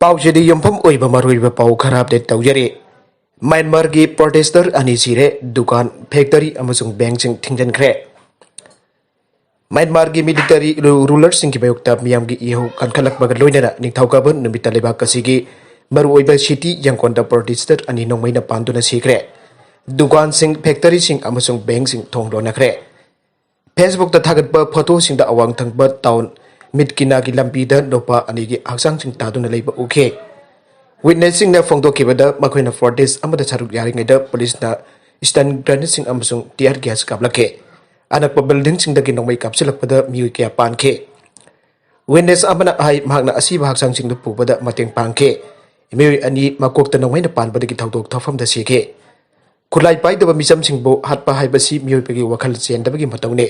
Paujadi Yumpum Uiba Maruiba Pau Karab de Taujari. Myanmar gi protester ani sire Dukan factory amasung bank sing Thingjinkhre. Myanmar gi military rulers sing kibayukta miyam gi iho kankalak baga loinana ningthaukaban numita lebak kasigi maru oiba city yang konda protester ani nongmaina panduna sikhre. Dukan sing factory sing amasung bank sing thonglo nakre. Facebook ta thagatba photo sing da awang thangba town mitkina gi lampida dopa ani gi haksang sing taduna leiba uke. Witnessing na phongdo kibada makoina fortis amada charuk yari ngaida police na stand granite sing amasung tear gas kablake. Anak pa building sing dagi nongmay kapsilakpada miwi kaya panke. Witness amana ay mahagna asiba haksang sing dupubada mating panke. Miwi ani makokta nongmay na panbada ki tawdog tawfam da sike. Kulay pay daba misam sing bo hatpa haibasi miwi pagi wakal siyan dabagi matawne.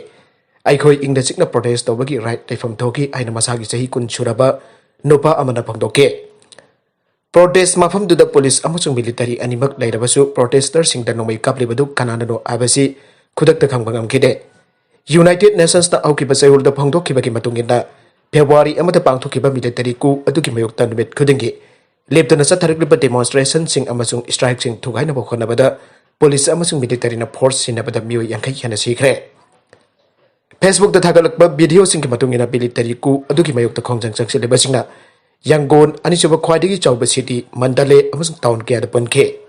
Ay koy ingda sik na protest daw bagi right taifam toki ay na masagi sahi kun suraba nopa amana phongdoke. Protest mafam duda police amasung military animak lairabasu protester sing da nongmay kaplibadu kananano abasi kudak da khangbangam kide. United Nations na aukiba sayul da phongdokiba ki matungina February amada pangthokiba military coup aduki mayokta numit khudingi leptana satharikliba demonstration sing amasung strike sing thugaina bokhanabada police amasung military na force sinabada miyo yankai hana sikhre. Facebook da thagalakba video sing ki matungina military coup aduki mayokta khongjang changsileba singna Yangon anisuba khwaidagi chawba city Mandale amasung town kaya da panke.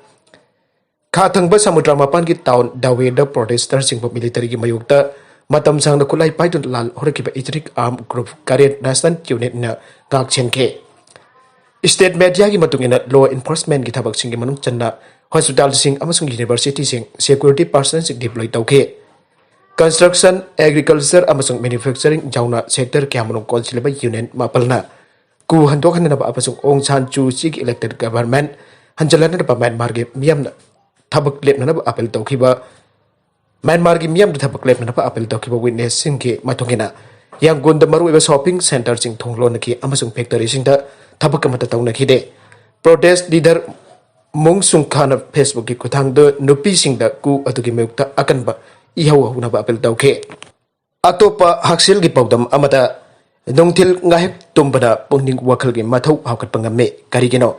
Khathangba samudra mapan ki town dawe da protester sing military ki mayokta matam sang na kulay paidun lal horakiba Ethnic Armed Group Korean National Unit na Ngahak chenke. State media ki matungina law enforcement ki thabak sing ki manung channa hospital sing amasung university sing security personnel sing deploy tawke. Construction, agriculture amasung manufacturing jauna sector kaya manung konsilaba union mapalna. Ku handok hanna ba apasung ong chan chu sig elected government hanjalana ba Myanmar gi miyam na thabak lep na ba apel tawkiba Myanmar gi miyam da thabak lep na ba apel tawkiba witness sing ki matungina yang gonda maru eba shopping center sing thonglo na ki amasung factory sing da thabak mata tawna ki de protest leader mung sung khana Facebook ki kuthang de nupi sing da ku atugi meyukta akan ba ihaw na ba apel tawke atopa Hakselgi Paodam amada Nungthil Ngahak Tumbana pungning wakal gi mathau hawkat pangame kari gino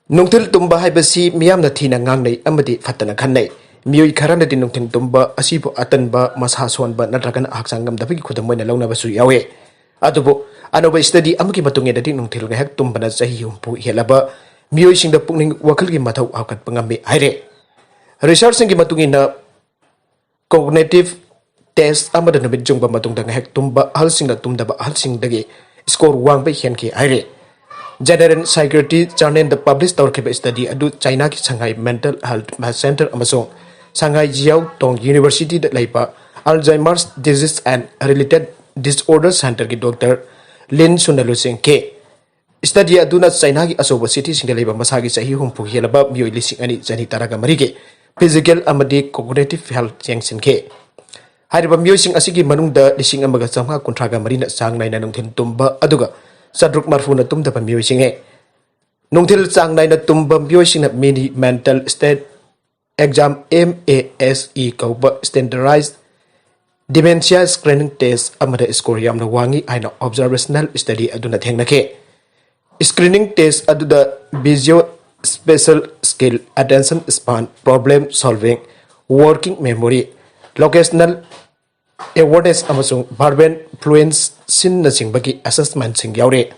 Nungthil tumba haibasi miyam na thina ngangnei amadi fatana khannei miyoi kharana di Nungthil tumba asibo atanba mashason ba natrakan haksangam dabagi khudamoina launa basu yawe adubo anoba study amagi matunge dadi Nungthil Ngahak Tumbana sahi humpu helaba miyoi singda pungning wakal gi mathau hawkat pangame haire research sing gi matungina cognitive test amada namit jungba matungda Ngahak tumba halsingda tumdaba halsingdagi score wang ba hianki haire General Psychiatry Journal the published tawrkiba study adu China ki Shanghai Mental Health Center amasung Shanghai Jiao Tong University da laipa Alzheimer's Disease and Related Disorders Center ki Dr. Lin Sunalu Singh ke study aduna China ki asoba city singda laiba masagi sahi humpu helaba miyoi lising ani jani taraga marige physical amadi cognitive health jengsin ke hariba miyoi sing asigi manungda lising amaga samha kontraga marina sang naina Nungthil tumba aduga Sadruk marfuna tumda pa miyoi singe. Nungthil sang naina tumba miyoi sing na mini mental state exam MASE kauba standardized dementia screening test amada score yam na wangi aina observational study aduna thengna ke. Screening test aduda visual spatial skill attention span problem solving working memory locational awareness amasung verbal fluence sin na singbagi assessment sing yaure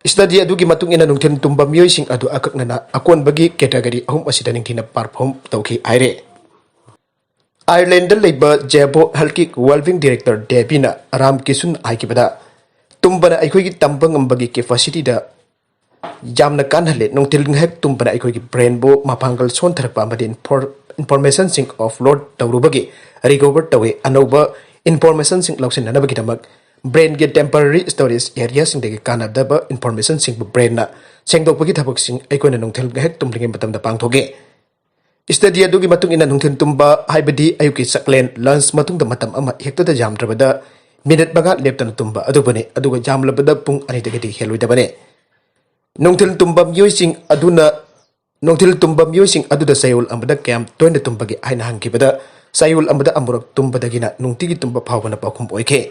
study adugi matung ina Nungthil tumba miyoi sing adu akakna na akon bagi category ahum asida ningthina perform tawki aire Ireland leiba Jebo Halki Welving Director Debina Ram Kisun aikibada tumbana aikoi gi tambang ambagi capacity da jamna kanhale Nungthil Ngahak tumbana aikoi gi brain bo mapanggal son tharakpa amadin for information sing offload tawrubagi recover tawe anoba information sing loksin nanabagi damak brain ge temporary storage area sing de kanadaba information sing brain na sengdokpagi thabak sing aikoina Nungthil Ngahak tumlinge matamda pangthoge study adugi matung ina Nungthil tumba haibadi ayuki saklen lunch matungda matam ama hekta da jamdrabada minute baga leptana tumba adubane aduga jamlabada pung ani dagati heloidabane Nungthil tumba miyoi sing aduna Nungthil tumba miyoi sing aduda sayul amada camp toina tumbagi aina hangkibada sayul amada amurak tumbadagina nungtigi tumba phawbana pakhum oike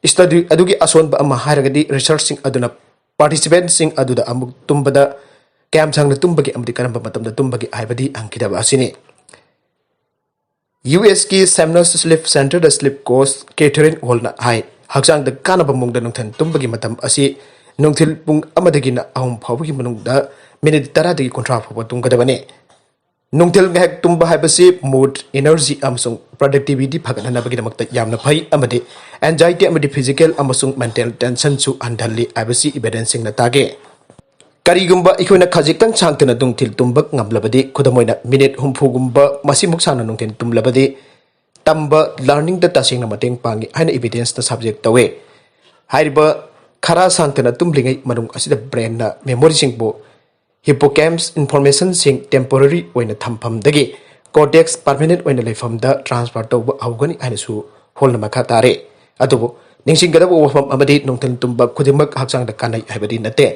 study adugi asonba ama hairagadi research sing aduna participants sing aduda amuk tumbada Kam sang na tumbagi amdi karamba matam da tumbagi haibadi angkida basini. US ki Semnos Sleep Center da sleep course catering hall na hai. Haksang da kana bamung da nungthan tumbagi matam asi nungthil pung amadagi na ahum phawagi manung da minute tara dagi kontra phawa tungkada bane. Nungthil ngahak tumba haibasi mood, energy amasung productivity phagatna bagi damakta yamna phai amadi anxiety amadi physical amasung mental tension su andhalli haibasi evidencing na tage. Karigumba ikoina khajiktan changtana nungthil tumbak ngamlabadi khodamoina minute humphugumba masimuk sana nungthil tumlabadi tamba learning da tasingna mateng pangi haina evidence na subject tawe haiba khara sangtana tumlingai manung asida brain na memory singbo hippocampus information sing temporary oina thampham dagi cortex permanent oina leifam da transfer tawba awgani haina su holna makha tare adubo ningsingada wafam amadi nungthil tumbak khudimak haksang da kanai haibadi nate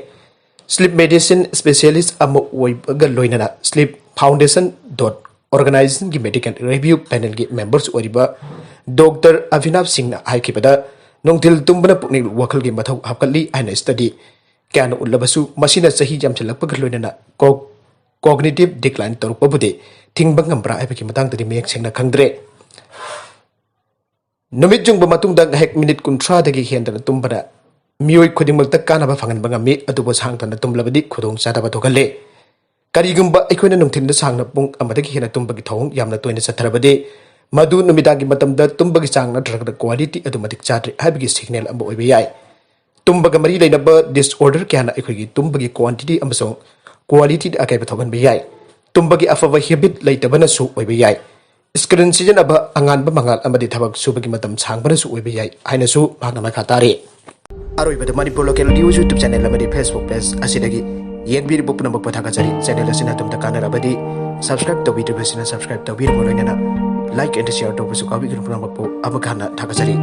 Sleep medicine specialist amo oibage loinana sleep foundation organization ki medical review panel ki members oriba Dr. Avinav Singh na haikipada nungthil tumbana pukni wakal ki mathau hapkali aina study kyan ullabasu masina sahi jamchalakpag loinana cognitive decline torpabude thingbang ngambra aibaki matang tadi mek sengna khangdre numit jungba matungda ngahek minute kuntra dagi hendana tumbana Mioi khudingmakta kanaba fanganba ngami adubo sangtana tumlabadi khudong chadaba thokale karigumba aikoina nungthinda sangna pung amadagi hena tumbagi thong yamna toina satharabade madu numidagi matamda tumbagi changna dragda quality adumatik chadre habigi signal amba oibe yai tumbaga mari leinaba disorder kyana aikoigi tumbagi quantity amasong quality akaiba thogan be yai tumbagi afava habit leitabana su oibe yai screen season aba anganba mangal amadi thabak subagi matam changbana su oibe yai haina su magna makhatare Aroibada Manipur Local News YouTube channel amadi Facebook page asidagi yengbiri bopna bokpa thakajari channel asina tumta kanarabadi subscribe tawbidibasina subscribe tawbir moloinana like and share tawbusu kawi gurupna bokpo abakana thakajari